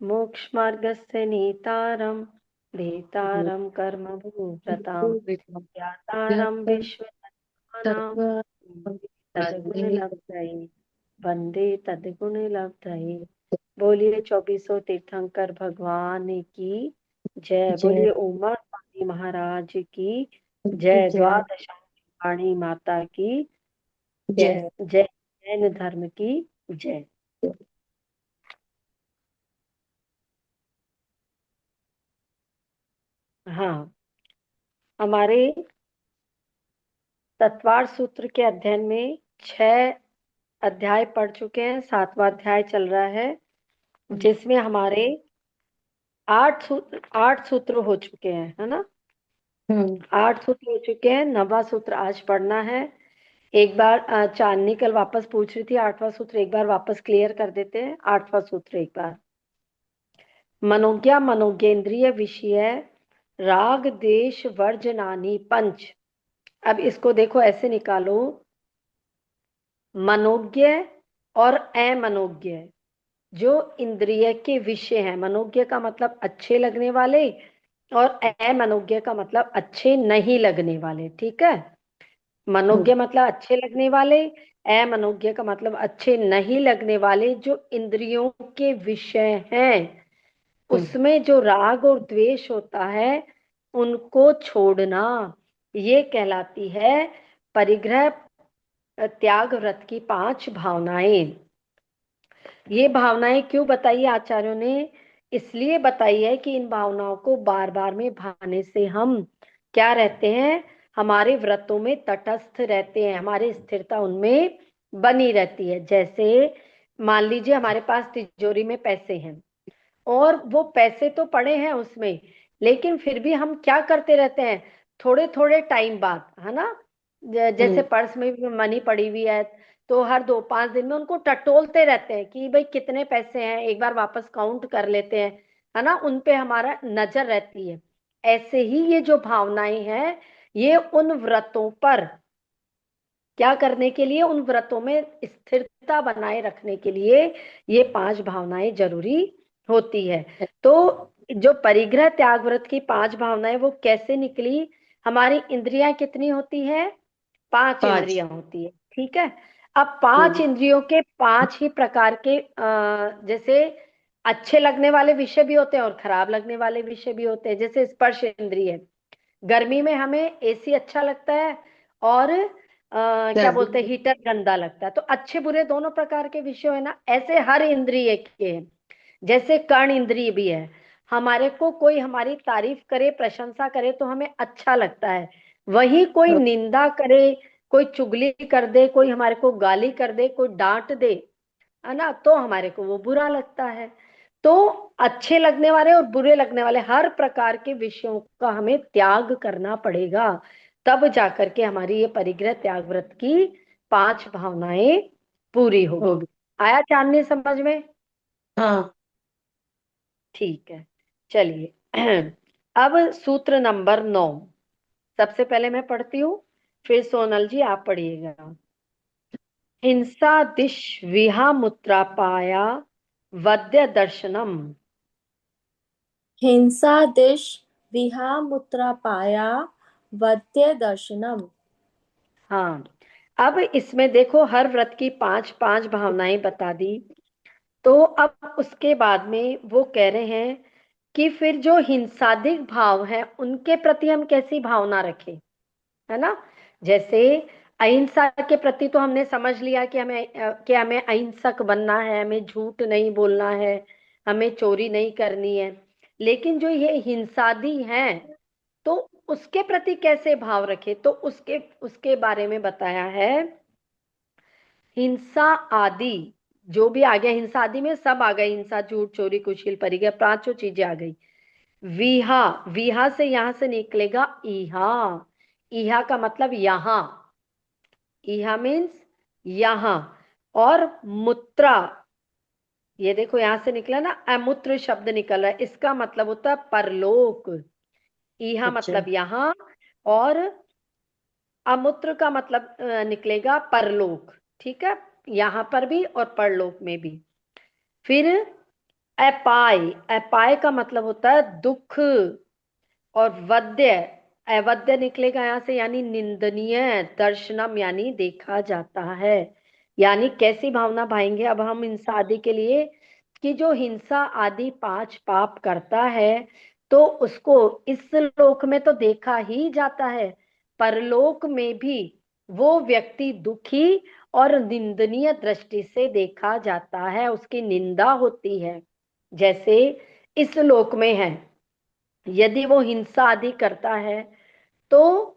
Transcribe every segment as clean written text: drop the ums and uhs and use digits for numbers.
मोक्षमार्गस्य नेतारं धेतारं कर्मभूव्रतां ज्ञातारं विश्वतत्त्वानां तद्गुणलब्धये वंदे तद्गुणलब्धये। बोलिए चौबीसों तीर्थंकर भगवान की जय। जय बोलिए उमा स्वामी महाराज की जय। जय द्वादशाणी माता की जय। जय। जय जैन धर्म की जय। हाँ, हमारे तत्वार सूत्र के अध्ययन में 6 अध्याय पढ़ चुके हैं। 7वां अध्याय चल रहा है, जिसमें हमारे 8 सूत्र हो चुके हैं, है ना। हम्म 8 सूत्र हो चुके हैं। 9वां सूत्र आज पढ़ना है। एक बार चांदनी कल वापस पूछ रही थी 8वां सूत्र, एक बार वापस क्लियर कर देते हैं। 8वां सूत्र एक बार। मनोज्ञा मनोज्ञेंद्रिय विषय राग देश वर्जनानी पंच। अब इसको देखो, ऐसे निकालो, मनोज्ञ और अमनोज्ञ जो इंद्रिय के विषय हैं। मनोज्ञ का मतलब अच्छे लगने वाले, और अमनोज्ञ का मतलब अच्छे नहीं लगने वाले। ठीक है। हम्म मनोज्ञ मतलब अच्छे लगने वाले, अमनोज्ञ का मतलब अच्छे नहीं लगने वाले जो इंद्रियों के विषय हैं। हम्म उसमें जो राग और द्वेष होता है, उनको छोड़ना, ये कहलाती है परिग्रह त्याग व्रत की 5 भावनाएं। ये भावनाएं क्यों बताई आचार्यों ने? इसलिए बताई है कि इन भावनाओं को बार बार में भाने से हम क्या रहते हैं, हमारे व्रतों में तटस्थ रहते हैं, हमारी स्थिरता उनमें बनी रहती है। जैसे मान लीजिए हमारे पास तिजोरी में पैसे हैं, और वो पैसे तो पड़े हैं उसमें, लेकिन फिर भी हम क्या करते रहते हैं, थोड़े थोड़े टाइम बाद, है ना। जैसे हम्म पर्स में भी मनी पड़ी हुई है, तो हर 2-5 दिन में उनको टटोलते रहते हैं कि भाई कितने पैसे हैं, एक बार वापस काउंट कर लेते हैं, है ना। उन पे हमारा नजर रहती है। ऐसे ही ये जो भावनाएं हैं, ये उन व्रतों पर क्या करने के लिए, उन व्रतों में स्थिरता बनाए रखने के लिए ये 5 भावनाएं जरूरी होती है। तो जो परिग्रह त्याग व्रत की 5 भावनाएं वो कैसे निकली? हमारी इंद्रियां कितनी होती है? 5 पांच। इंद्रियां होती है। ठीक है। अब 5 इंद्रियों के 5 ही प्रकार के जैसे अच्छे लगने वाले विषय भी होते हैं और खराब लगने वाले विषय भी होते हैं। जैसे स्पर्श इंद्रिय, गर्मी में हमें एसी अच्छा लगता है, और क्या सर्दी बोलते हैं, हीटर गंदा लगता है। तो अच्छे बुरे दोनों प्रकार के विषय है ना। ऐसे हर इंद्रिय के हैं। जैसे कर्ण इंद्रिय भी है, हमारे को कोई हमारी तारीफ करे, प्रशंसा करे तो हमें अच्छा लगता है। वही कोई में। निंदा करे, कोई चुगली कर दे, कोई हमारे को गाली कर दे, कोई डांट दे, है ना, तो हमारे को वो बुरा लगता है। तो अच्छे लगने वाले और बुरे लगने वाले हर प्रकार के विषयों का हमें त्याग करना पड़ेगा, तब जाकर के हमारी ये परिग्रह त्याग व्रत की 5 भावनाएं पूरी होगी। होगी। आया चांदनी समझ में? हाँ। ठीक है, चलिए। अब सूत्र नंबर 9 सबसे पहले मैं पढ़ती हूँ, फिर सोनल जी आप पढ़िएगा। हिंसा दिश विहा मुत्रापाया वद्य दर्शनम। हिंसादिश विहामुत्रापाया वद्य दर्शनम। हाँ, अब इसमें देखो हर व्रत की 5 5 भावनाएं बता दी। तो अब उसके बाद में वो कह रहे हैं कि फिर जो हिंसादिक भाव है उनके प्रति हम कैसी भावना रखें, है ना। जैसे अहिंसा के प्रति तो हमने समझ लिया कि हमें अहिंसक बनना है, हमें झूठ नहीं बोलना है, हमें चोरी नहीं करनी है। लेकिन जो ये हिंसादी हैं, तो उसके प्रति कैसे भाव रखे, तो उसके उसके बारे में बताया है। हिंसा आदि जो भी आ गया, हिंसा आदि में सब आ गई, हिंसा झूठ चोरी कुशील परिग्रह, 5 चीजें आ गई। विहा, विहा से यहां से निकलेगा इहा। इहा का मतलब यहां, इहा मीन्स यहां। और मुत्रा, ये देखो यहां से निकला ना, अमूत्र शब्द निकल रहा है, इसका मतलब होता है परलोक। इहा अच्छा। मतलब यहां, और अमूत्र का मतलब निकलेगा परलोक। ठीक है, यहां पर भी और परलोक में भी। फिर अपाय, अपाय का मतलब होता है दुख। और वद्य, अवद्य निकलेगा यहाँ से, यानी निंदनीय। दर्शनम यानी देखा जाता है। यानी कैसी भावना भाएंगे अब हम हिंसा आदि के लिए, कि जो हिंसा आदि पांच पाप करता है तो उसको इस लोक में तो देखा ही जाता है, परलोक में भी वो व्यक्ति दुखी और निंदनीय दृष्टि से देखा जाता है, उसकी निंदा होती है। जैसे इस लोक में है, यदि वो हिंसा आदि करता है तो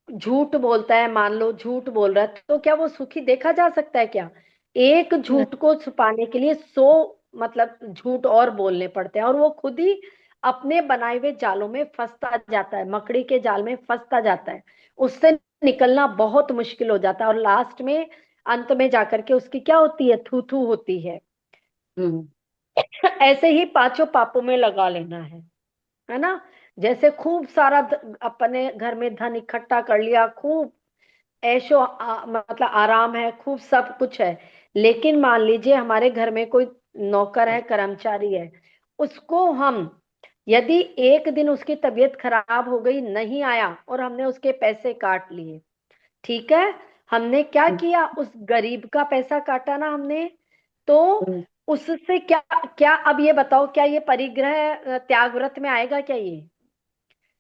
झूठ बोलता है, मान लो झूठ बोल रहा है, तो क्या वो सुखी देखा जा सकता है क्या? एक नहीं। झूठ को छुपाने के लिए 100 मतलब झूठ और बोलने पड़ते हैं, और वो खुद ही अपने बनाए हुए जालों में फंसता जाता है, मकड़ी के जाल में फंसता जाता है। उससे निकलना बहुत मुश्किल हो जाता है, और लास्ट में अंत में जाकर के उसकी क्या होती है, थू थू होती है। हम्म। ऐसे ही पांचों पापों में लगा लेना है ना। जैसे खूब सारा अपने घर में धन इकट्ठा कर लिया, खूब ऐशो मतलब आराम है, खूब सब कुछ है, लेकिन मान लीजिए हमारे घर में कोई नौकर है, कर्मचारी है, उसको हम यदि एक दिन उसकी तबीयत खराब हो गई, नहीं आया और हमने उसके पैसे काट लिए, ठीक है, हमने क्या किया, उस गरीब का पैसा काटा ना हमने, तो हम्म। उससे क्या, क्या अब ये बताओ, क्या ये परिग्रह त्याग व्रत में आएगा क्या? ये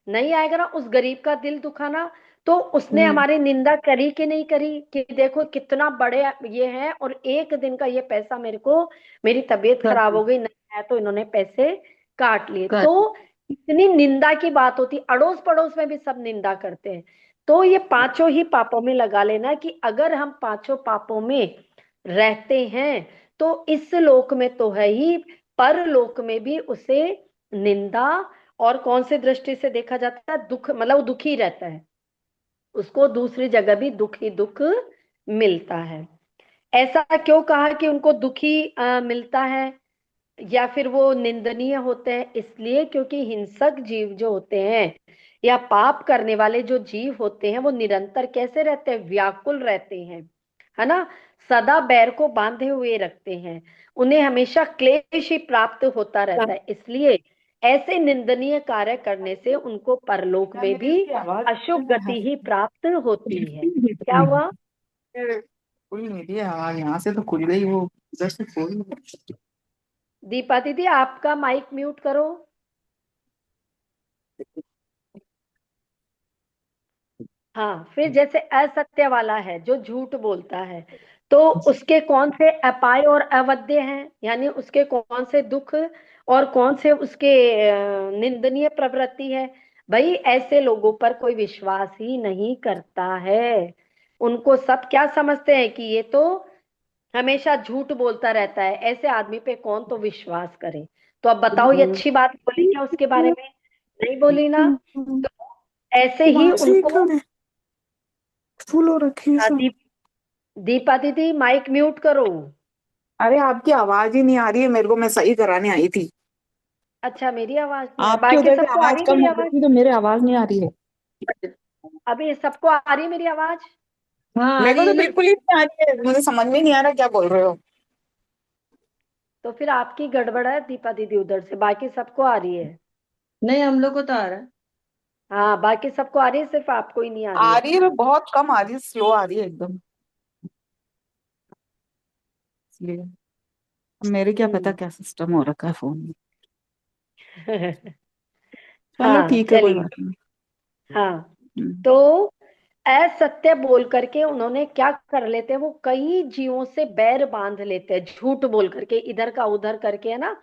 नहीं आएगा ना। उस गरीब का दिल दुखाना, तो उसने हम्म। हमारी निंदा करी कि नहीं करी, कि देखो कितना बड़े ये है, और एक दिन का ये पैसा मेरे को, मेरी तबीयत कर खराब दी। हो गई, नहीं है तो इन्होंने पैसे काट लिए। कर दी। तो इतनी निंदा की बात होती, अड़ोस पड़ोस में भी सब निंदा करते हैं। तो ये पांचों ही पापों में लगा लेना, कि अगर हम पांचों पापों में रहते हैं तो इस लोक में तो है ही, पर लोक में भी उसे निंदा और कौन से दृष्टि से देखा जाता है, दुख, मतलब वो दुखी रहता है, उसको दूसरी जगह भी दुख ही दुख मिलता है। ऐसा क्यों कहा कि उनको दुखी मिलता है या फिर वो निंदनीय होते हैं? इसलिए क्योंकि हिंसक जीव जो होते हैं या पाप करने वाले जो जीव होते हैं, वो निरंतर कैसे रहते हैं, व्याकुल रहते हैं, है ना, सदा बैर को बांधे हुए रखते हैं, उन्हें हमेशा क्लेश ही प्राप्त होता रहता है। इसलिए ऐसे निंदनीय कार्य करने से उनको परलोक क्या में मेरी भी इसकी आवाज अशुभ कहाँ गति है? ही प्राप्त होती है। क्या हम्म। हुआ? खुल नहीं रही है आवाज, यहाँ से तो खुल गई, वो उधर से खोल नहीं रही। दीपा दीदी, आपका माइक म्यूट करो। हाँ, फिर जैसे असत्य वाला है जो झूठ बोलता है, तो उसके कौन से अपाय और अवध्य हैं, यानी उसके कौन से दुख और कौन से उसके निंदनीय प्रवृत्ति है? भाई ऐसे लोगों पर कोई विश्वास ही नहीं करता है। उनको सब क्या समझते हैं कि ये तो हमेशा झूठ बोलता रहता है, ऐसे आदमी पे कौन तो विश्वास करे। तो अब बताओ, ये अच्छी बात बोली क्या उसके बारे में? नहीं बोली ना। तो ऐसे ही वहां से उनको, कब है? फुल हो रखी है सब। दीप दीपा दीदी माइक म्यूट करो। अरे आपकी आवाज ही नहीं आ रही है मेरे को, मैं सही कराने आई थी। अच्छा, मेरी आवाज नहीं आ रही, आपकी बाकी उधर से सबको आ आवाज रही कम मेरी हो आवाज? रही थी तो मेरे आवाज नहीं आ रही है। अभी सबको आ रही है मेरी आवाज? हाँ, आ मेरे को रही है तो ना। बिल्कुल ही नहीं आ रही है, मुझे समझ में नहीं आ रहा क्या बोल रहे हो। तो फिर आपकी गड़बड़ है दीपा दीदी, उधर से बाकी सबको आ रही है। नहीं, हम लोग को तो आ रहा है। हाँ, बाकी सबको आ रही है, सिर्फ आपको ही नहीं आ रही आ है। रही है पर बहुत कम आ रही है, स्लो आ रही है एकदम, इसलिए अब मेरे क्या पता हम्म। क्या सिस्टम हो रखा है फोन में। चलो हाँ ठीक है, कोई चलिए। बात नहीं। हाँ, हम्म। तो असत्य बोल करके उन्होंने क्या कर लेते हैं, वो कई जीवों से बैर बांध लेते हैं, झूठ बोल करके, इधर का उधर करके, है ना।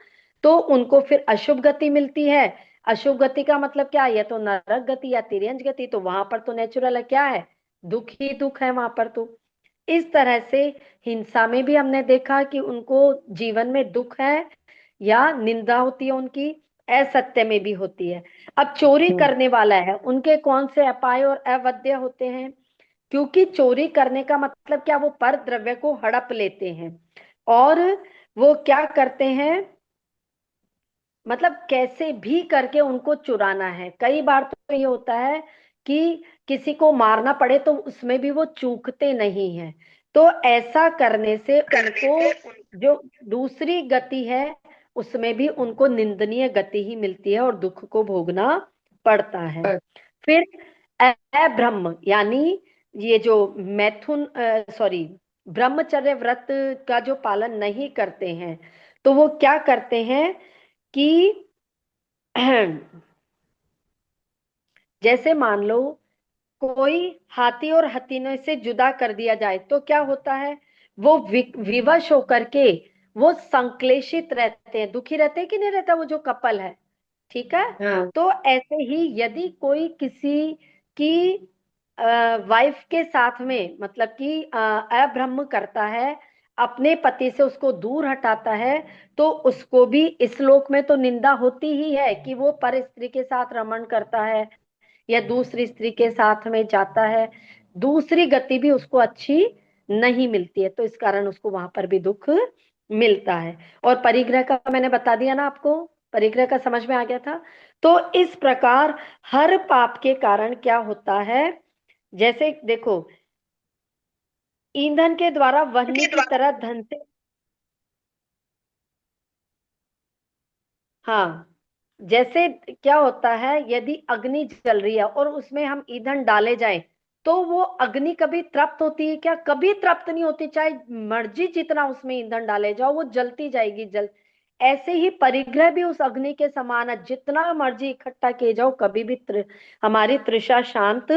तो उनको फिर अशुभ गति मिलती है। अशुभ गति का मतलब क्या है? या तो नरक गति या तिर्यंज गति, तो वहां पर तो नेचुरल है, क्या है, दुख ही दुख है वहां पर तो। इस तरह से हिंसा में भी हमने देखा कि उनको जीवन में दुख है या निंदा होती है उनकी, असत्य में भी होती है। अब चोरी हम्म। करने वाला है, उनके कौन से अपाय और अवध्य होते हैं? क्योंकि चोरी करने का मतलब क्या, वो पर द्रव्य को हड़प लेते हैं, और वो क्या करते हैं, मतलब कैसे भी करके उनको चुराना है। कई बार तो ये होता है कि किसी को मारना पड़े तो उसमें भी वो चूकते नहीं हैं। तो ऐसा करने से उनको जो दूसरी गति है उसमें भी उनको निंदनीय गति ही मिलती है और दुख को भोगना पड़ता है। फिर अब्रह्म यानी ये जो मैथुन सॉरी ब्रह्मचर्य व्रत का जो पालन नहीं करते हैं, तो वो क्या करते हैं कि जैसे मान लो कोई हाथी और हथीने से जुदा कर दिया जाए तो क्या होता है, वो विवश होकर के वो संक्लेशित रहते हैं, दुखी रहते हैं कि नहीं रहता वो जो कपल है, ठीक है। हाँ तो ऐसे ही यदि कोई किसी की वाइफ के साथ में मतलब कि अब्रह्म करता है, अपने पति से उसको दूर हटाता है, तो उसको भी इस लोक में तो निंदा होती ही है कि वो पर स्त्री के साथ रमण करता है या दूसरी स्त्री के साथ में जाता है, दूसरी गति भी उसको अच्छी नहीं मिलती है, तो इस कारण उसको वहां पर भी दुख मिलता है। और परिग्रह का मैंने बता दिया ना आपको, परिग्रह का समझ में आ गया था। तो इस प्रकार हर पाप के कारण क्या होता है, जैसे देखो ईंधन के द्वारा वह्नि की तरह धन से, हाँ जैसे क्या होता है यदि अग्नि जल रही है और उसमें हम ईंधन डाले जाएं, तो वो अग्नि कभी तृप्त होती है क्या? कभी तृप्त नहीं होती, चाहे मर्जी जितना उसमें ईंधन डाले जाओ वो जलती जाएगी जल। ऐसे ही परिग्रह भी उस अग्नि के समान है, जितना मर्जी इकट्ठा किए जाओ कभी भी हमारी तृषा शांत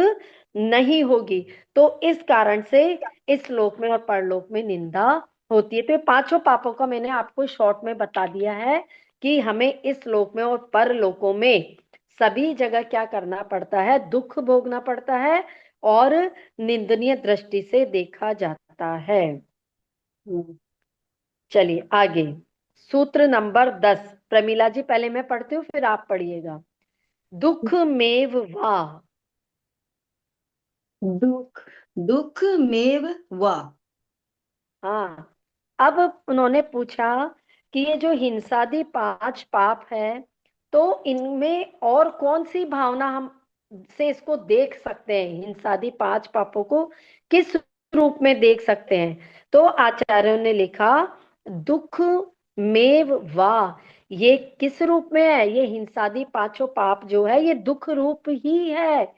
नहीं होगी। तो इस कारण से इस लोक में और परलोक में निंदा होती है। तो ये पांचों पापों का मैंने आपको शॉर्ट में बता दिया है कि हमें इस लोक में और परलोकों में सभी जगह क्या करना पड़ता है, दुख भोगना पड़ता है और निंदनीय दृष्टि से देखा जाता है। चलिए आगे, सूत्र नंबर 10। प्रमीला जी पहले मैं पढ़ती हूँ फिर आप पढ़िएगा। दुख मेव वा, दुख दुख मेव वा। हाँ अब उन्होंने पूछा कि ये जो हिंसादि पांच पाप है, तो इनमें और कौन सी भावना हम से इसको देख सकते हैं, हिंसादि पांच पापों को किस रूप में देख सकते हैं? तो आचार्यों ने लिखा दुख मेव वा, ये किस रूप में है? ये हिंसादि पांचों पाप जो है ये दुख रूप ही है।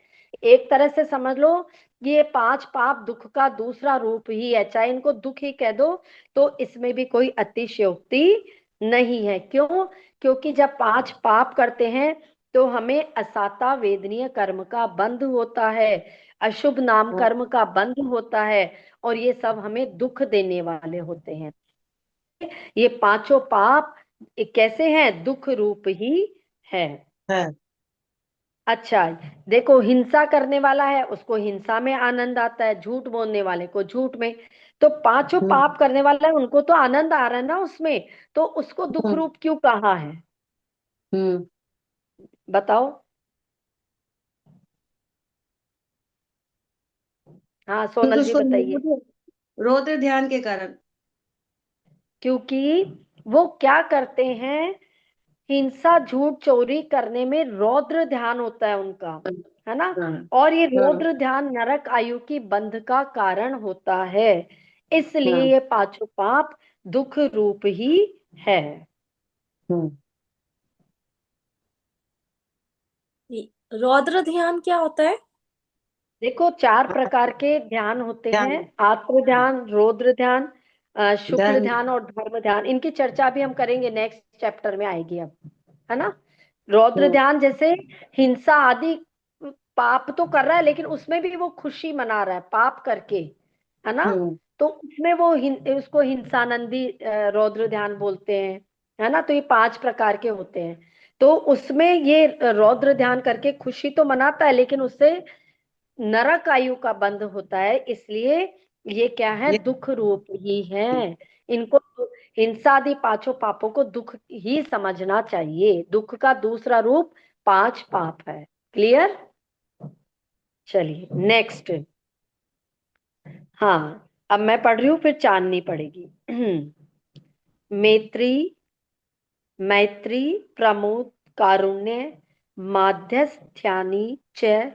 एक तरह से समझ लो ये पांच पाप दुख का दूसरा रूप ही है, चाहे इनको दुख ही कह दो, तो इसमें भी कोई अतिशयोक्ति नहीं है। क्यों? क्योंकि जब पांच पाप करते हैं तो हमें असाता वेदनीय कर्म का बंध होता है, अशुभ नाम कर्म का बंध होता है, और ये सब हमें दुख देने वाले होते हैं। ये पांचों पाप कैसे हैं? दुख रूप ही है। है अच्छा देखो, हिंसा करने वाला है उसको हिंसा में आनंद आता है, झूठ बोलने वाले को झूठ में। तो पांचों पाप करने वाला है उनको तो आनंद आ रहा है ना उसमें, तो उसको दुख रूप क्यों कहा है? हम्म बताओ। हाँ क्योंकि सोनल जी उसको बताइए। रौद्र ध्यान के कारण। क्योंकि वो क्या करते हैं, हिंसा झूठ चोरी करने में रौद्र ध्यान होता है उनका, है ना। हाँ और ये हाँ रौद्र ध्यान नरक आयु की बंध का कारण होता है, इसलिए हाँ ये पांचों पाप दुख रूप ही है। हाँ। रौद्र ध्यान क्या होता है? देखो चार प्रकार के ध्यान होते हैं, ध्यान आत्म ध्यान, रौद्र ध्यान, शुक्ल धर्म। ध्यान और धर्म ध्यान। इनकी चर्चा भी हम करेंगे, नेक्स्ट चैप्टर में आएगी अब, है ना। रौद्र ध्यान जैसे हिंसा आदि पाप तो कर रहा है लेकिन उसमें भी वो खुशी मना रहा है पाप करके, है ना। हम्म तो उसमें वो उसको हिंसानंदी रौद्र ध्यान बोलते हैं, है ना। तो ये पांच प्रकार के होते हैं। तो उसमें ये रौद्र ध्यान करके खुशी तो मनाता है लेकिन उससे नरक आयु का बंध होता है, इसलिए ये क्या है, ये दुख रूप ही है। इनको हिंसा आदि पांचों पापों को दुख ही समझना चाहिए, दुख का दूसरा रूप पांच पाप है। क्लियर? चलिए नेक्स्ट। हाँ अब मैं पढ़ रही हूँ फिर चांदनी पढ़ेगी। मैत्री, मैत्री, प्रमोद, कारुण्य, माध्यस्थ्यानि च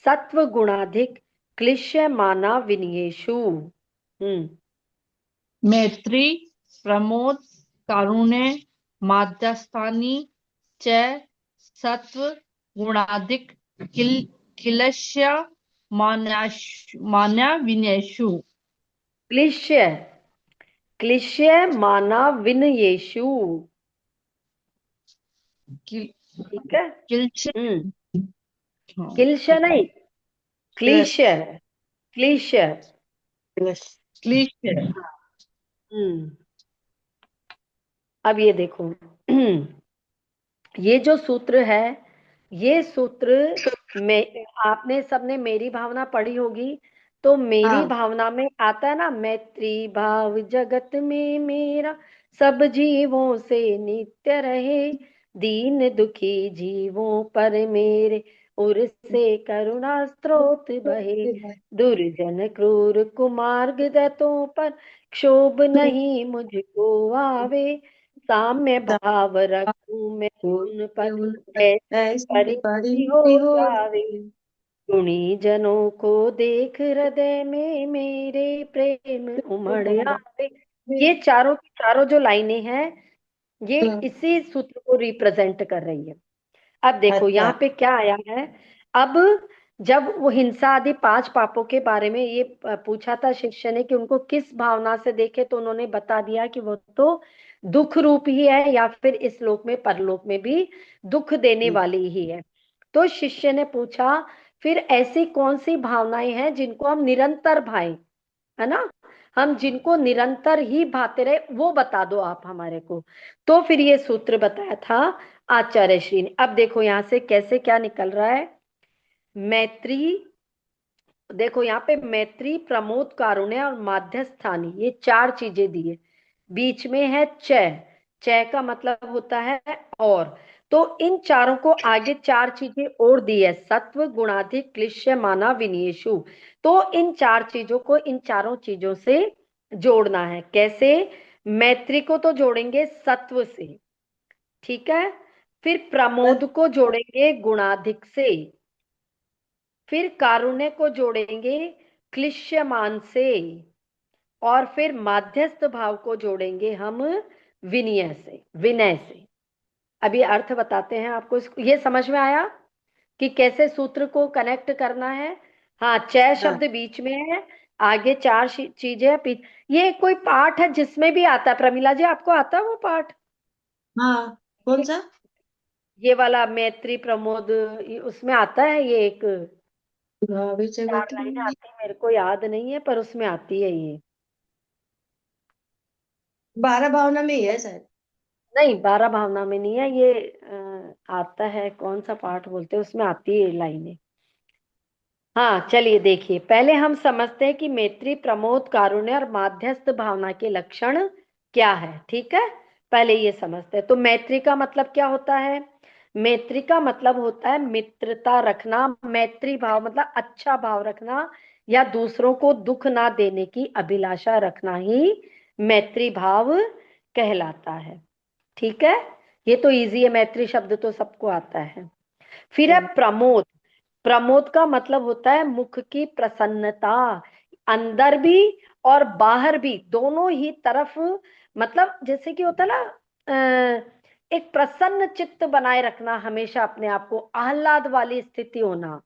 सत्व गुणाधिक क्लिश्यमाना विनयेषु। हम्म। मैत्री, प्रमोद, कारुण्य, माध्यस्थानी च सत्व गुणाधिक किलस्य मान्या विनयेषु। क्लिश्य क्लिश्य माना विनयेषु। ठीक है। किल्स्य किल्श्य नहीं, क्लिश्य क्लिश्य। क्लिश्य। अब ये देखो, ये जो सूत्र है, ये सूत्र में आपने सबने मेरी भावना पढ़ी होगी, तो मेरी हाँ। भावना में आता है ना, मैत्री भाव जगत में मेरा सब जीवों से नित्य रहे, दीन दुखी जीवों पर मेरे उर से करुणा स्रोत बहे, दुर्जन क्रूर कुमार्ग दैतों पर क्षोभ नहीं मुझको आवे, साम्य भाव रखूं मैं उन पर ऐसी परिणति हो जावे, गुणी जनों को देख हृदय में मेरे प्रेम उमड़ आवे। ये चारों की चारों जो लाइनें हैं, ये इसी सूत्र को रिप्रेजेंट कर रही है। अब देखो अच्छा। यहाँ पे क्या आया है। अब जब वो हिंसा आदि 5 पापों के बारे में ये पूछा था शिष्य ने कि उनको किस भावना से देखे, तो उन्होंने बता दिया कि वो तो दुख रूप ही है, या फिर इस लोक में परलोक में भी दुख देने वाली ही है। तो शिष्य ने पूछा, फिर ऐसी कौन सी भावनाएं हैं जिनको हम निरंतर भाएं, है ना, हम जिनको निरंतर ही भाते रहे, वो बता दो आप हमारे को। तो फिर ये सूत्र बताया था आचार्य श्री ने। अब देखो यहां से कैसे क्या निकल रहा है। मैत्री, देखो यहाँ पे मैत्री, प्रमोद, कारुण्य और माध्यस्थानी, ये 4 चीजें दी है। बीच में है च, च का मतलब होता है और, तो इन चारों को आगे 4 चीजें और दी है, सत्व गुणाधिक क्लिश्य माना विनियेषु। तो इन 4 चीजों को इन चारों चीजों से जोड़ना है। कैसे? मैत्री को तो जोड़ेंगे सत्व से, ठीक है, फिर प्रमोद को जोड़ेंगे गुणाधिक से, फिर कारुण्य को जोड़ेंगे क्लिश्यमान से, और फिर माध्यस्थ भाव को जोड़ेंगे हम विनय से, विनय से। अभी अर्थ बताते हैं आपको। ये समझ में आया कि कैसे सूत्र को कनेक्ट करना है? हाँ, च शब्द बीच में है, आगे 4 चीजें हैं। ये कोई पाठ है जिसमें भी आता है, प्रमिला जी आपको आता है वो पाठ? हाँ, कौन सा? ये वाला मैत्री प्रमोद, उसमें आता है ये एक भावी 4 जगत लाइनें में आती है, मेरे को याद नहीं है पर उसमें आती है ये। 12 भावना में ही है शायद। नहीं, 12 भावना में नहीं है ये। आता है, कौन सा पाठ बोलते हैं, उसमें आती है लाइनें। हाँ चलिए देखिए, पहले हम समझते हैं कि मैत्री, प्रमोद, कारुण्य और माध्यस्थ भावना के लक्षण क्या है। ठीक है, पहले ये समझते हैं। तो मैत्री का मतलब क्या होता है? मैत्री का मतलब होता है मित्रता रखना। मैत्री भाव मतलब अच्छा भाव रखना, या दूसरों को दुख ना देने की अभिलाषा रखना ही मैत्री भाव कहलाता है। ठीक है, ये तो इजी है, मैत्री शब्द तो सबको आता है। फिर है प्रमोद। प्रमोद का मतलब होता है मुख की प्रसन्नता, अंदर भी और बाहर भी, दोनों ही तरफ। मतलब जैसे कि होता है ना, एक प्रसन्न चित्त बनाए रखना, हमेशा अपने आप को, आह्लाद वाली स्थिति होना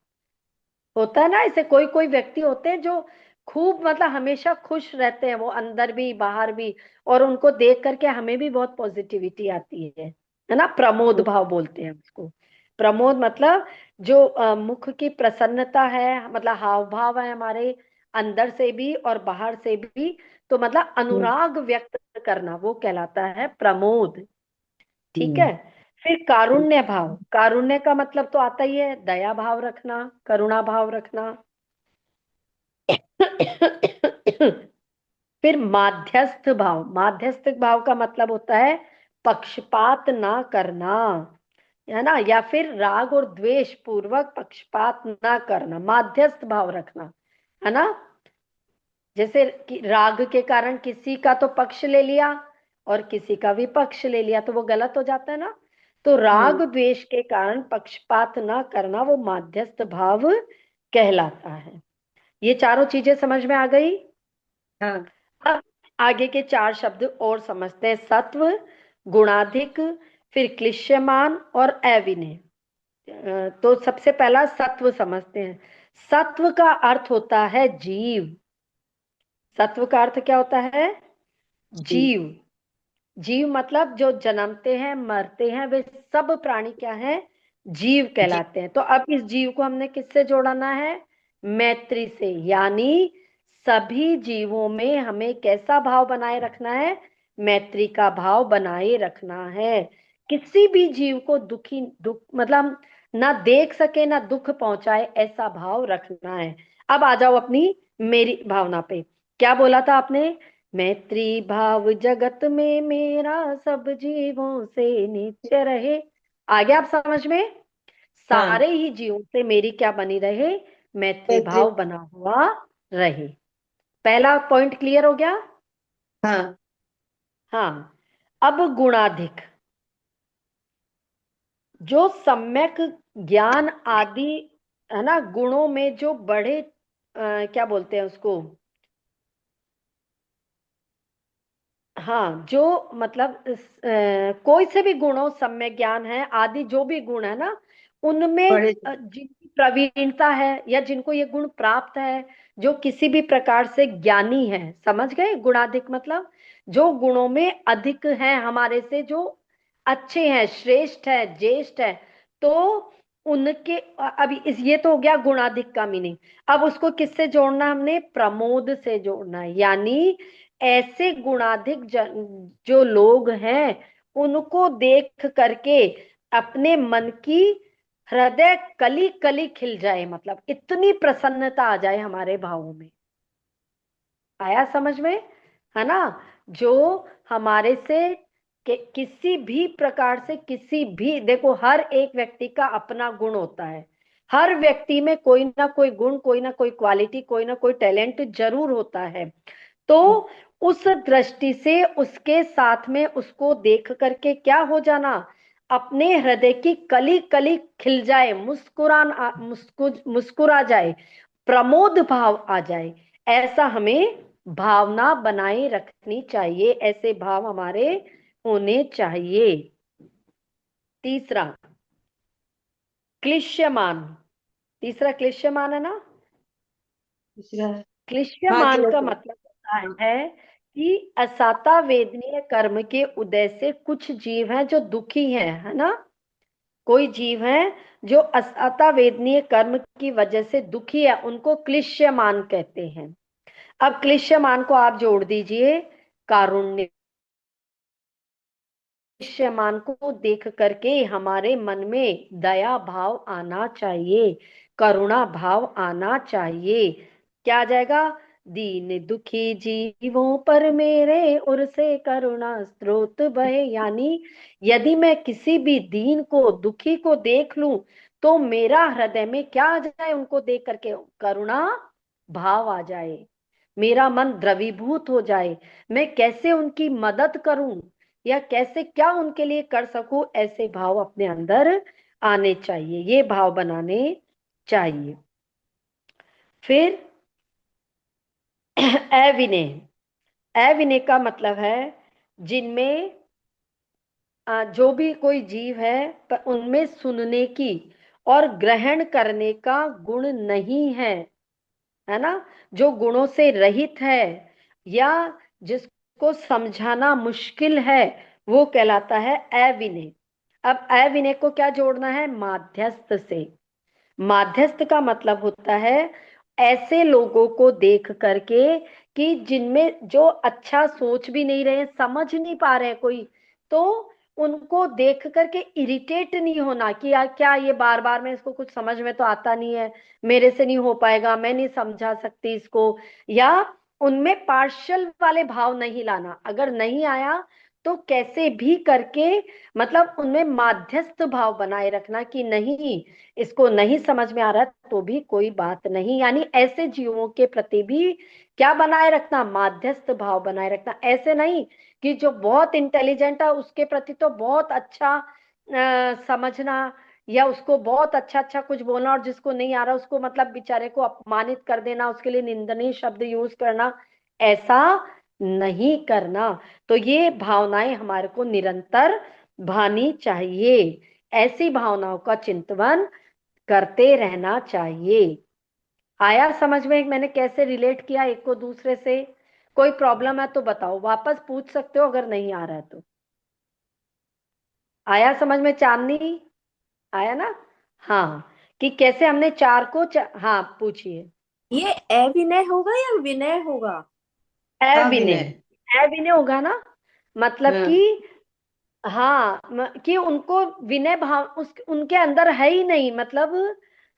होता है ना। ऐसे कोई कोई व्यक्ति होते हैं जो खूब मतलब हमेशा खुश रहते हैं, वो अंदर भी बाहर भी, और उनको देख करके हमें भी बहुत पॉजिटिविटी आती है ना। प्रमोद भाव बोलते हैं उसको। प्रमोद मतलब जो मुख की प्रसन्नता है, मतलब हाव भाव है हमारे अंदर से भी और बाहर से भी, तो मतलब अनुराग व्यक्त करना, वो कहलाता है प्रमोद। ठीक है। फिर कारुण्य भाव। कारुण्य का मतलब तो आता ही है दया भाव रखना, करुणा भाव रखना। फिर माध्यस्थ भाव। माध्यस्थ भाव का मतलब होता है पक्षपात ना करना, है ना, या फिर राग और द्वेष पूर्वक पक्षपात ना करना, माध्यस्थ भाव रखना, है ना। जैसे कि राग के कारण किसी का तो पक्ष ले लिया और किसी का विपक्ष ले लिया, तो वो गलत हो जाता है ना। तो राग द्वेष के कारण पक्षपात ना करना, वो माध्यस्थ भाव कहलाता है। ये चारों चीजें समझ में आ गई। हाँ। अब आगे के 4 शब्द और समझते हैं। सत्व गुणाधिक, फिर क्लिश्यमान और अविनय। तो सबसे पहला सत्व समझते हैं। सत्व का अर्थ होता है जीव। सत्व का अर्थ क्या होता है? जीव। जीव मतलब जो जन्मते हैं, मरते हैं, वे सब प्राणी क्या है? जीव कहलाते हैं। तो अब इस जीव को हमने किससे जोड़ना है? मैत्री से। यानी सभी जीवों में हमें कैसा भाव बनाए रखना है? मैत्री का भाव बनाए रखना है। किसी भी जीव को दुख मतलब ना देख सके ना दुख पहुंचाए, ऐसा भाव रखना है। अब आ जाओ अपनी मेरी भावना पे। क्या बोला था आपने? मैत्री भाव जगत में मेरा, सब जीवों से नित्य रहे। आ गया आप समझ में? हाँ। सारे ही जीवों से मेरी क्या बनी रहे? मैत्री मैत्री। भाव बना हुआ रहे। पहला पॉइंट क्लियर हो गया? हाँ। हाँ। अब गुणाधिक, जो सम्यक ज्ञान आदि, है ना, गुणों में जो बड़े क्या बोलते हैं उसको? हाँ, जो मतलब कोई से भी गुणों, सम्यक ज्ञान है आदि जो भी गुण है ना, उनमें बड़े। जिनकी प्रवीणता है या जिनको ये गुण प्राप्त है, जो किसी भी प्रकार से ज्ञानी है, समझ गए? गुणाधिक मतलब जो गुणों में अधिक है हमारे से, जो अच्छे हैं, श्रेष्ठ है, ज्येष्ठ है, तो उनके अभी इस ये तो हो गया गुणाधिक का मीनिंग। अब उसको किससे जोड़ना? हमने प्रमोद से जोड़ना है। यानी ऐसे गुणाधिक जो लोग हैं, उनको देख करके अपने मन की हृदय कली कली खिल जाए, मतलब इतनी प्रसन्नता आ जाए हमारे भावों में। आया समझ में? है ना? जो हमारे से किसी भी प्रकार से, किसी भी, देखो हर एक व्यक्ति का अपना गुण होता है। हर व्यक्ति में कोई ना कोई गुण, कोई ना कोई क्वालिटी, कोई ना कोई टैलेंट जरूर होता है। तो उस दृष्टि से उसके साथ में उसको देख करके क्या हो जाना? अपने हृदय की कली कली खिल जाए, मुस्कुरा जाए, प्रमोद भाव आ जाए। ऐसा हमें भावना बनाए रखनी चाहिए। ऐसे भाव हमारे होने चाहिए। तीसरा क्लिश्यमान। तीसरा क्लिश्यमान है ना? दूसरा है। हाँ, क्लिश्यमान चलो का चलो। मतलब होता हाँ। है कि असाता वेदनीय कर्म के उदय से कुछ जीव हैं जो दुखी हैं, है ना? कोई जीव है जो असाता वेदनीय कर्म की वजह से दुखी है, उनको क्लिश्यमान कहते हैं। अब क्लिश्यमान को आप जोड़ दीजिए कारुण्य। दृश्यमान को देख करके हमारे मन में दया भाव आना चाहिए, करुणा भाव आना चाहिए। क्या आ जाएगा? दीन दुखी जीवों पर मेरे उर से करुणा स्रोत बहे। यानी यदि मैं किसी भी दीन को, दुखी को देख लूं, तो मेरा हृदय में क्या आ जाए? उनको देख करके करुणा भाव आ जाए, मेरा मन द्रवीभूत हो जाए। मैं कैसे उनकी मदद करूं या कैसे क्या उनके लिए कर सकूं, ऐसे भाव अपने अंदर आने चाहिए, ये भाव बनाने चाहिए। फिर अविनय। अविनय का मतलब है जिनमें जो भी कोई जीव है, पर उनमें सुनने की और ग्रहण करने का गुण नहीं है ना? जो गुणों से रहित है या जिसको समझाना मुश्किल है, वो कहलाता है अविनय। अब अविनय को क्या जोड़ना है? माध्यस्थ से। माध्यस्थ का मतलब होता है ऐसे लोगों को देख करके कि जिनमें जो अच्छा सोच भी नहीं रहे, समझ नहीं पा रहे कोई, तो उनको देख करके इरिटेट नहीं होना कि यार क्या ये बार बार, मैं इसको कुछ समझ में तो आता नहीं है, मेरे से नहीं हो पाएगा, मैं नहीं समझा सकती इसको। या उनमें पार्शियल वाले भाव नहीं लाना। अगर नहीं आया तो कैसे भी करके, मतलब उनमें माध्यस्थ भाव बनाए रखना कि नहीं, इसको नहीं समझ में आ रहा तो भी कोई बात नहीं। यानी ऐसे जीवों के प्रति भी क्या बनाए रखना? माध्यस्थ भाव बनाए रखना। ऐसे नहीं कि जो बहुत इंटेलिजेंट है उसके प्रति तो बहुत अच्छा समझना, या उसको बहुत अच्छा अच्छा कुछ बोलना, और जिसको नहीं आ रहा उसको मतलब बेचारे को अपमानित कर देना, उसके लिए निंदनीय शब्द यूज करना। ऐसा नहीं करना। तो ये भावनाएं हमारे को निरंतर भानी चाहिए। ऐसी भावनाओं का चिंतन करते रहना चाहिए। आया समझ में मैंने कैसे रिलेट किया एक को दूसरे से? कोई प्रॉब्लम है तो बताओ, वापस पूछ सकते हो अगर नहीं आ रहा है तो। आया समझ में चांदनी? आया ना? हाँ, कि कैसे हमने चार को हाँ पूछिए। ये अविनय होगा या विनय होगा? अविनय। अविनय। अविनय होगा ना, मतलब हाँ कि हाँ कि उनको विनय भाव उनके अंदर है ही नहीं। मतलब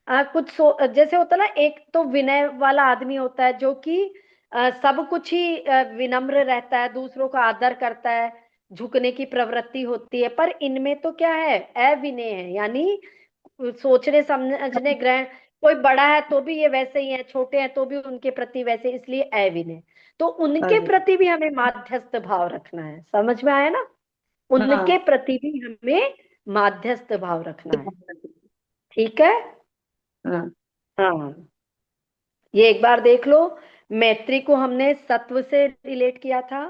कुछ जैसे होता है ना, एक तो विनय वाला आदमी होता है जो कि सब कुछ ही विनम्र रहता है, दूसरों का आदर करता है, झुकने की प्रवृत्ति होती है। पर इनमें तो क्या है, अविनय है, यानी सोचने समझने ग्रहण। कोई बड़ा है तो भी ये वैसे ही है, छोटे हैं तो भी उनके प्रति वैसे, इसलिए अविनय। तो उनके अविनय। प्रति भी हमें माध्यस्थ भाव रखना है। समझ में आया ना? उनके हाँ प्रति भी हमें माध्यस्थ भाव रखना है। ठीक है। हाँ हाँ, ये एक बार देख लो। मैत्री को हमने सत्व से रिलेट किया था,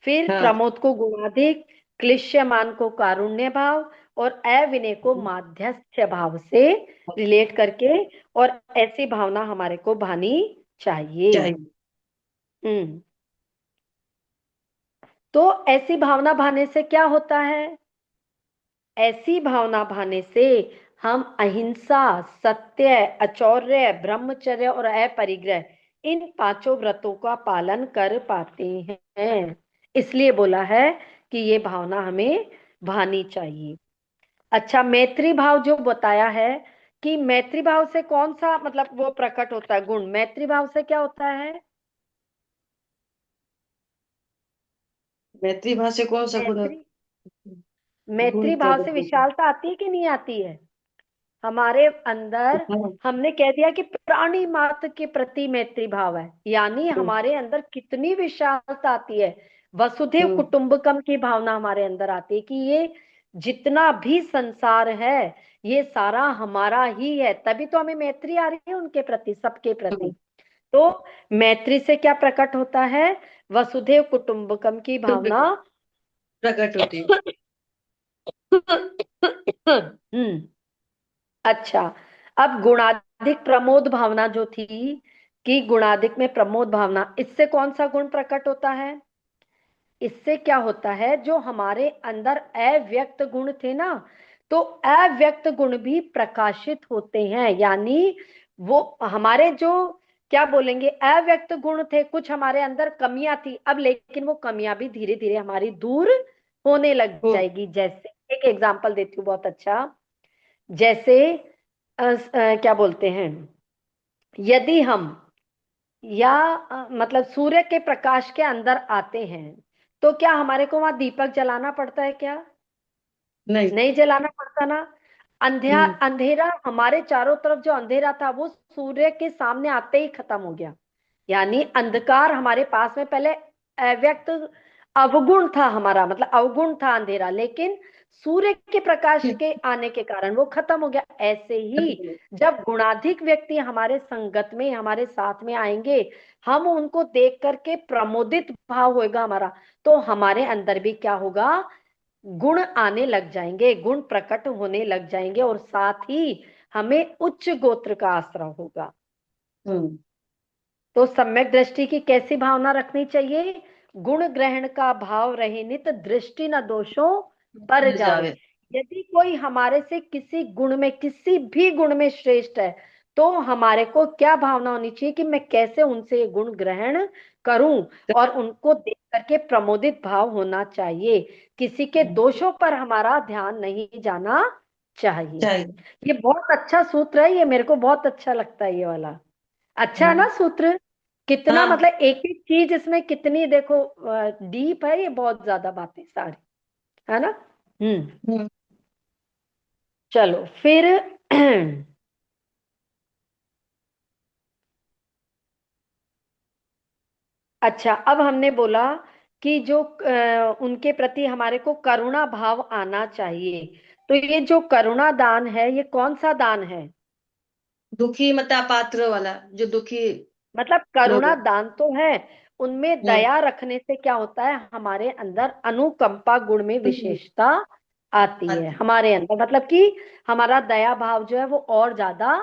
फिर हाँ प्रमोद को गुणाधिक, क्लिश्यमान को कारुण्य भाव, और अविनय को माध्यस्थ भाव से रिलेट करके, और ऐसी भावना हमारे को भानी चाहिए। चाहिए। हम्म। तो ऐसी भावना भाने से क्या होता है? ऐसी भावना भाने से हम अहिंसा, सत्य, अचौर्य, ब्रह्मचर्य और अपरिग्रह, इन पांचों व्रतों का पालन कर पाते हैं। इसलिए बोला है कि ये भावना हमें भानी चाहिए। अच्छा, मैत्री भाव जो बताया है, कि मैत्री भाव से कौन सा मतलब वो प्रकट होता है गुण? मैत्री भाव से क्या होता है? मैत्री भाव से कौन सा गुण मैत्री गुण मैत्री क्या भाव से बताते विशालता आती है कि नहीं आती है हमारे अंदर? हैं? हमने कह दिया कि प्राणी मात्र के प्रति मैत्री भाव है, यानी हाँ, हमारे अंदर कितनी विशालता आती है। वसुधैव हम्म, कुटुंबकम की भावना हमारे अंदर आती है कि ये जितना भी संसार है, ये सारा हमारा ही है। तभी तो हमें मैत्री आ रही है उनके प्रति, सबके हम्म, प्रति। तो मैत्री से क्या प्रकट होता है? वसुधैव कुटुंबकम की भावना प्रकट होती है। हम्म। अच्छा, अब गुणाधिक प्रमोद भावना जो थी, कि गुणाधिक में प्रमोद भावना, इससे कौन सा गुण प्रकट होता है? इससे क्या होता है, जो हमारे अंदर अव्यक्त गुण थे ना, तो अव्यक्त गुण भी प्रकाशित होते हैं। यानी वो हमारे जो क्या बोलेंगे, अव्यक्त गुण थे, कुछ हमारे अंदर कमियां थी अब, लेकिन वो कमियां भी धीरे धीरे हमारी दूर होने लग हो जाएगी। जैसे एक एग्जांपल देती हूँ बहुत अच्छा। जैसे क्या बोलते हैं, यदि हम या मतलब सूर्य के प्रकाश के अंदर आते हैं, तो क्या हमारे को वहां दीपक जलाना पड़ता है क्या? नहीं। नहीं जलाना पड़ता ना। हम्म, अंधेरा हमारे चारों तरफ जो अंधेरा था, वो सूर्य के सामने आते ही खत्म हो गया। यानी अंधकार हमारे पास में पहले अव्यक्त अवगुण था हमारा, मतलब अवगुण था अंधेरा, लेकिन सूर्य के प्रकाश के आने के कारण वो खत्म हो गया। ऐसे ही जब गुणाधिक व्यक्ति हमारे संगत में, हमारे साथ में आएंगे, हम उनको देख करके प्रमोदित भाव होगा हमारा, तो हमारे अंदर भी क्या होगा, गुण आने लग जाएंगे, गुण प्रकट होने लग जाएंगे, और साथ ही हमें उच्च गोत्र का आश्रय होगा। हम्म, तो सम्यक दृष्टि की कैसी भावना रखनी चाहिए? गुण ग्रहण का भाव रहे नित, दृष्टि न दोषों पर मिल जावे। जावे। यदि कोई हमारे से किसी गुण में, किसी भी गुण में श्रेष्ठ है, तो हमारे को क्या भावना होनी चाहिए कि मैं कैसे उनसे ये गुण ग्रहण करूं, और उनको देख करके प्रमोदित भाव होना चाहिए। किसी के दोषों पर हमारा ध्यान नहीं जाना चाहिए। चाहिए। ये बहुत अच्छा सूत्र है, ये मेरे को बहुत अच्छा लगता है ये वाला। अच्छा है हाँ ना सूत्र? कितना हाँ मतलब एक एक चीज इसमें कितनी देखो डीप है, ये बहुत ज्यादा बातें सारी, है ना? हम्म। हम्म, चलो फिर अच्छा, अब हमने बोला कि जो उनके प्रति हमारे को करुणा भाव आना चाहिए। तो ये जो करुणा दान है, ये कौन सा दान है? दुखी मता पात्र वाला, जो दुखी मतलब लोग करुणा हैं। दान तो है, उनमें दया रखने से क्या होता है, हमारे अंदर अनुकंपा गुण में विशेषता आती है हमारे अंदर, मतलब कि हमारा दया भाव जो है वो और ज्यादा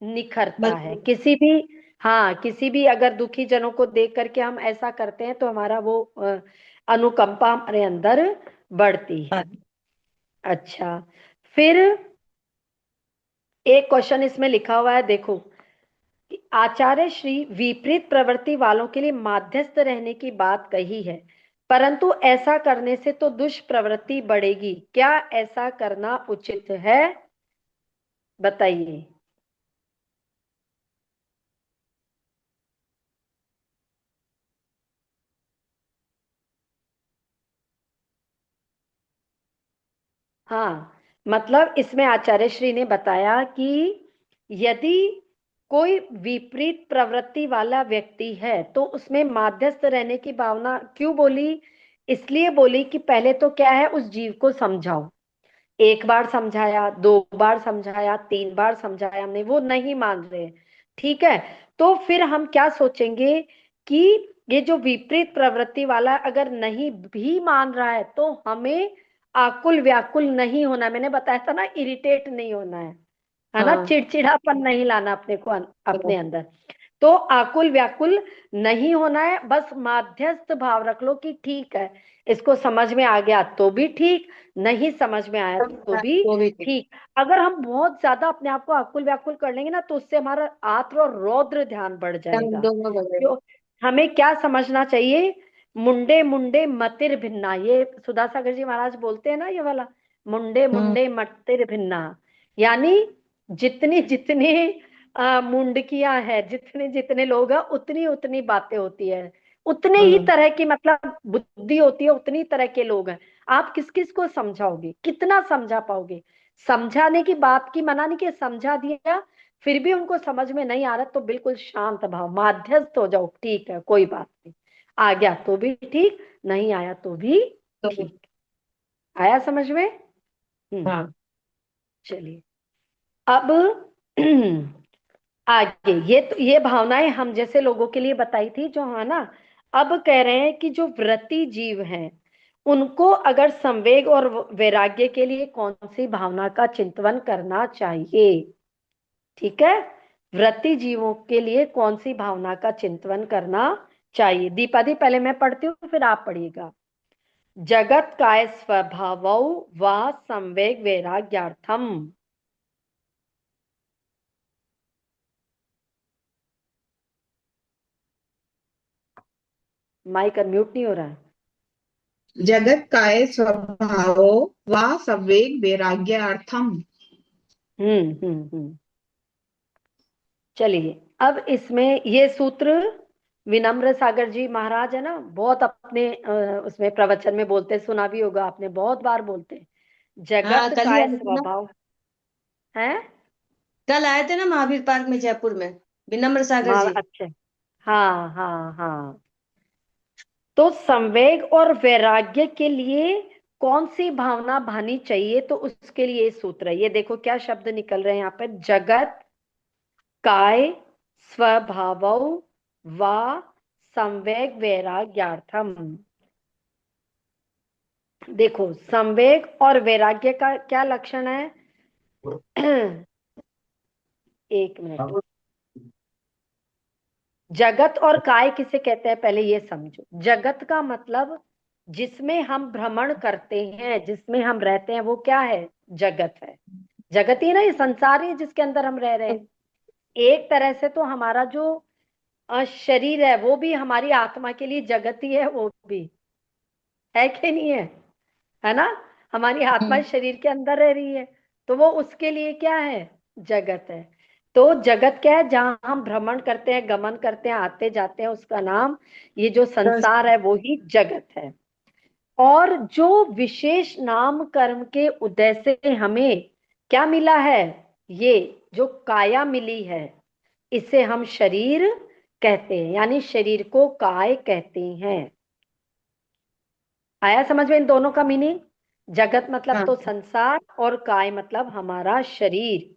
निखरता है। किसी भी, हाँ, किसी भी अगर दुखी जनों को देख करके हम ऐसा करते हैं तो हमारा वो अनुकंपा हमारे अंदर बढ़ती है। अच्छा, फिर एक क्वेश्चन इसमें लिखा हुआ है, देखो कि आचार्य श्री विपरीत प्रवृत्ति वालों के लिए माध्यस्थ रहने की बात कही है, परंतु ऐसा करने से तो दुष्प्रवृत्ति बढ़ेगी, क्या ऐसा करना उचित है, बताइए। हाँ, मतलब इसमें आचार्य श्री ने बताया कि यदि कोई विपरीत प्रवृत्ति वाला व्यक्ति है तो उसमें माध्यस्थ रहने की भावना क्यों बोली, इसलिए बोली कि पहले तो क्या है, उस जीव को समझाओ। एक बार समझाया, दो बार समझाया, तीन बार समझाया हमने, वो नहीं मान रहे, ठीक है, तो फिर हम क्या सोचेंगे कि ये जो विपरीत प्रवृत्ति वाला अगर नहीं भी मान रहा है तो हमें आकुल व्याकुल नहीं होना, मैंने बताया था ना, इरिटेट नहीं होना है ना, चिड़चिड़ापन नहीं लाना अपने को अपने अंदर, तो आकुल व्याकुल नहीं होना है, बस माध्यस्थ भाव रख लो कि ठीक है, इसको समझ में आ गया तो भी ठीक, नहीं समझ में आया तो भी ठीक। अगर हम बहुत ज्यादा अपने आप को आकुल व्याकुल कर लेंगे ना तो उससे हमारा आत्म और रौद्र ध्यान बढ़ जाएगा। जो हमें क्या समझना चाहिए, मुंडे मुंडे मतिर भिन्ना, ये सुधा सागर जी महाराज बोलते हैं ना ये वाला, मुंडे मुंडे मतिर भिन्ना, यानी जितनी जितनी मुंडकियां है, जितने जितने लोग हैं उतनी उतनी बातें होती है, उतने ही तरह की मतलब बुद्धि होती है, उतनी तरह के लोग हैं। आप किस किस को समझाओगे, कितना समझा पाओगे, समझाने की बात की मना नहीं कि समझा दिया फिर भी उनको समझ में नहीं आ रहा तो बिल्कुल शांत भाव मध्यस्थ हो जाओ, ठीक है कोई बात नहीं, आ गया तो भी ठीक, नहीं आया तो भी ठीक। आया समझ में? हाँ। चलिए अब आगे, ये भावनाएं हम जैसे लोगों के लिए बताई थी जो, है ना। अब कह रहे हैं कि जो व्रती जीव हैं उनको अगर संवेग और वैराग्य के लिए कौन सी भावना का चिंतन करना चाहिए, ठीक है, व्रती जीवों के लिए कौन सी भावना का चिंतन करना चाहिए। दीपादी पहले मैं पढ़ती हूँ फिर आप पढ़िएगा। जगत काय स्वभाव व संवेग वैराग्यार्थम। माइक अनम्यूट नहीं हो रहा है। जगत काय स्वभावो वा संवेग वैराग्यार्थम। चलिए अब इसमें ये सूत्र विनम्र सागर जी महाराज है ना, बहुत अपने उसमें प्रवचन में बोलते, सुना भी होगा आपने, बहुत बार बोलते हैं, हाँ, जगत कल ही काय आए थे ना। स्वभाव है। कल आए थे ना महावीर पार्क में जयपुर में, विनम्र सागर जी। अच्छा, हाँ हाँ हाँ, तो संवेग और वैराग्य के लिए कौन सी भावना भानी चाहिए, तो उसके लिए ये सूत्र है। ये देखो क्या शब्द निकल रहे हैं यहाँ पे, जगत काय स्वभावौ वा संवेग वैराग्यार्थम। देखो संवेग और वैराग्य का क्या लक्षण है, एक मिनट, जगत और काय किसे कहते हैं पहले ये समझो। जगत का मतलब जिसमें हम भ्रमण करते हैं, जिसमें हम रहते हैं, वो क्या है, जगत है। जगत ही ना, ये संसार ही जिसके अंदर हम रह रहे हैं। एक तरह से तो हमारा जो शरीर है वो भी हमारी आत्मा के लिए जगत ही है, वो भी है कि नहीं है ना, हमारी आत्मा इस शरीर के अंदर रह रही है तो वो उसके लिए क्या है, जगत है। तो जगत क्या है, जहां हम भ्रमण करते हैं, गमन करते हैं, आते जाते हैं, उसका नाम, ये जो संसार है वो ही जगत है। और जो विशेष नाम कर्म के उदय से हमें क्या मिला है, ये जो काया मिली है, इसे हम शरीर कहते हैं, यानी शरीर को काय कहते हैं। आया समझ में इन दोनों का मीनिंग, जगत मतलब हाँ। तो संसार और काय मतलब हमारा शरीर।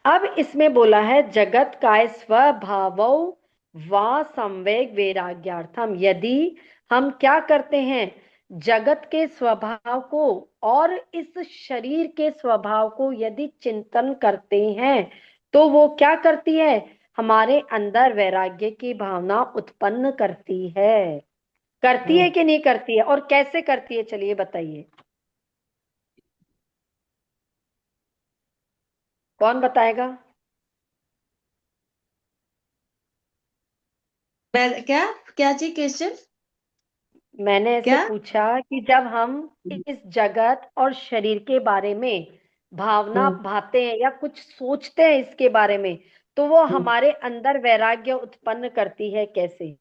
अब इसमें बोला है जगत काय स्वभाव वा संवेग वैराग्यार्थम, यदि हम क्या करते हैं, जगत के स्वभाव को और इस शरीर के स्वभाव को यदि चिंतन करते हैं, तो वो क्या करती है, हमारे अंदर वैराग्य की भावना उत्पन्न करती है। करती है कि नहीं करती है, और कैसे करती है, चलिए बताइए, कौन बताएगा? क्या क्या चीज क्वेश्चन? मैंने ऐसे क्या? पूछा कि जब हम इस जगत और शरीर के बारे में भावना भाते हैं या कुछ सोचते हैं इसके बारे में, तो वो हमारे अंदर वैराग्य उत्पन्न करती है कैसे?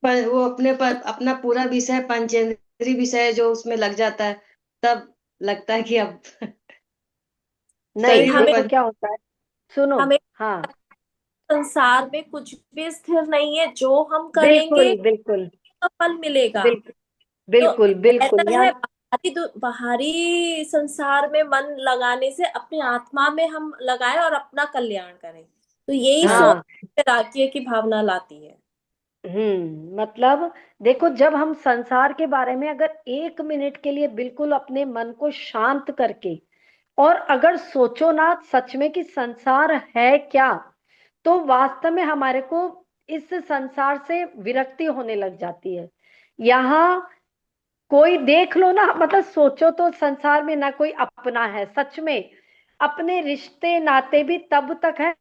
पर वो अपने पर अपना पूरा विषय पंचेंद्रीय विषय जो उसमें लग जाता है, तब लगता है कि अब नहीं, शरीर में हमें देखो क्या होता है, सुनो। हमें हाँ, संसार में कुछ भी स्थिर नहीं है, जो हम करेंगे बिल्कुल बिल्कुल तो फल मिलेगा। बिल्कुल तो बिल्कुल बिल्कुल, बेहतर है यहाँ बाहरी संसार में मन लगाने से अपने आत्मा में हम लगाएं और अपना कल्याण करें। तो यही सोच हाँ, वैराग्य की भावना लाती है। मतलब देखो, जब हम संसार के बारे में अगर 1 मिनट के लिए बिल्कुल अपने मन को शांत करके और अगर सोचो ना सच में कि संसार है क्या, तो वास्तव में हमारे को इस संसार से विरक्ति होने लग जाती है। यहाँ कोई देख लो ना, मतलब सोचो तो संसार में ना कोई अपना है, सच में अपने रिश्ते नाते भी तब तक है